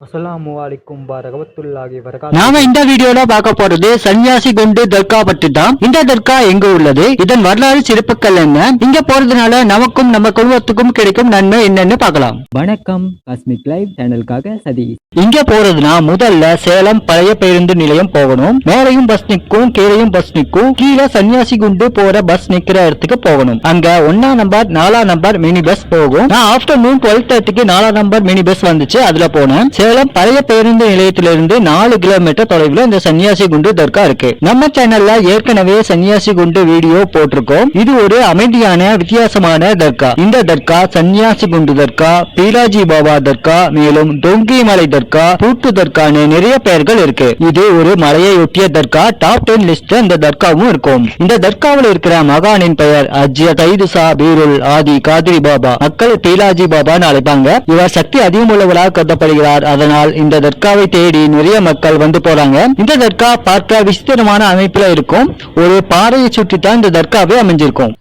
அஸ்ஸலாமு அலைக்கும் வரஹ்மத்துல்லாஹி வபரகாத்துஹு. நாம இந்த வீடியோல பார்க்க போறது சன்னியாசி குண்டு தர்கா பற்றி தான். இந்த தர்கா எங்க உள்ளது, இதன் வரலாறு சிறப்புகள் என்ன, இங்க போறதுனால நமக்கும் நம்ம குடும்பத்துக்கும் கிடைக்கும் நன்மை என்னன்னு பார்க்கலாம். வணக்கம், காஸ்மிக் லைவ் சேனலுக்காக சதீஷ். இங்க போறதுனா முதல்ல சேலம் பழைய பேருந்து நிலையம் போகணும். மேலையும் பஸ் நிற்கும், கீழையும் பஸ் நிற்கும். கீழே சன்னியாசி குண்டு போற பஸ் நிக்கிற இடத்துக்கு போகணும். அங்க 1ஆம் நம்பர் 4ஆம் நம்பர் மினி பஸ் போகும். நான் ஆஃப்டர்நூன் 12:30க்கு 4ஆம் நம்பர் மினி பஸ் வந்துச்சு, அதுல போனேன். சேலம் பழைய பேருந்து நிலையத்திலிருந்து 4 கிலோமீட்டர் தொலைவில் இந்த சன்னியாசி குண்டு தர்கா இருக்கு. நம்ம சேனல்ல ஏற்கனவே சன்னியாசி குண்டு வீடியோ போட்டிருக்கோம். இது ஒரு அமைதியான வித்தியாசமான தர்கா. இந்த தர்கா சன்னியாசி குண்டு தர்கா, பீலாஜி பாபா தர்கா, மேலும் தொங்கி மலை தர்கா, பூட்டு தர்கான்னு நிறைய பெயர்கள் இருக்கு. இது ஒரு மலையை ஒட்டிய தர்கா. டாப் 10 லிஸ்ட் இந்த தர்காவும் இருக்கும். இந்த தர்காவில் இருக்கிற மகானின் பெயர் ஹஜ்ரத் தைதுசா பீருல் ஆதி காதிரி பாபா. மக்கள் பீலாஜி பாபான்னு அழைப்பாங்க. இவர் சக்தி அதிகமுள்ளவராக கருதப்படுகிறார். அதனால் இந்த தர்காவை தேடி நிறைய மக்கள் வந்து போறாங்க. இந்த தர்கா பார்க்க விசித்திரமான அமைப்புல இருக்கும். ஒரு பாறையை சுற்றி தான் இந்த தர்காவே அமைஞ்சிருக்கும்.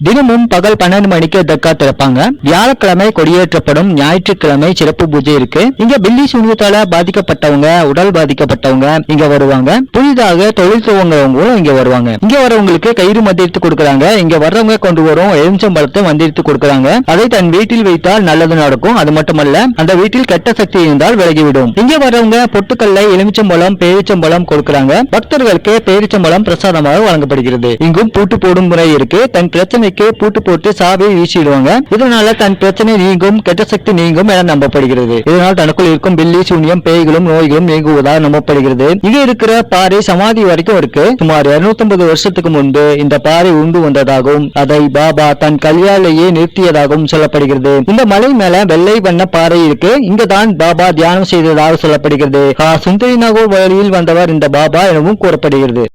தினமும் பகல் 12 மணிக்கு தர்கா திறப்பாங்க. வியாழக்கிழமை கொடியேற்றப்படும், ஞாயிற்றுக்கிழமை சிறப்பு பூஜை இருக்கு. இங்க பில்லி சூனியத்தால பாதிக்கப்பட்டவங்க, உடல் பாதிக்கப்பட்டவங்க இங்க வருவாங்க. புதிதாக தொழில் துவங்குறவங்களும் இங்க வருவாங்க. இங்க வரவங்களுக்கு கயிறு மந்திரித்து கொடுக்கறாங்க. இங்க வர்றவங்க கொண்டு வரும் எலுமிச்சம்பழத்தை மந்திரித்து கொடுக்கறாங்க. அதை தன் வீட்டில் வைத்தால் நல்லது நடக்கும். அது மட்டுமல்ல, அந்த வீட்டில் கெட்ட சக்தி இருந்தால் விலகிவிடும். இங்க வரவங்க பொட்டுக்கல்லை, எலுமிச்சம்பழம், பேரிச்சம்பழம் கொடுக்கறாங்க. பக்தர்களுக்கு பேரிச்சம்பழம் பிரசாதமாக வழங்கப்படுகிறது. இங்கும் பூட்டு போடும் முறை இருக்கு. தன் பிரச்சனை பூட்டு போட்டு சாவியை வீசிடுவாங்க. இதனால தன் பிரச்சனை நீங்கும், கெட்ட சக்தி நீங்கும் என நம்பப்படுகிறது. இதனால் தனக்குள் இருக்கும் பில்லி சூனியம், பேய்களும் நோய்களும் நீங்குவதாக நம்பப்படுகிறது. இங்க இருக்கிற பாறை சமாதி வரைக்கும் இருக்கு. சுமார் 250 வருஷத்துக்கு முன்பு இந்த பாறை உண்டு வந்ததாகவும் அதை பாபா தன் கல்யாலேயே நிறுத்தியதாகவும் சொல்லப்படுகிறது. இந்த மலை மேல வெள்ளை வண்ண பாறை இருக்கு. இங்கதான் பாபா தியானம் செய்ததாக சொல்லப்படுகிறது. சுந்தரி நகர் வழியில் வந்தவர் இந்த பாபா எனவும் கூறப்படுகிறது.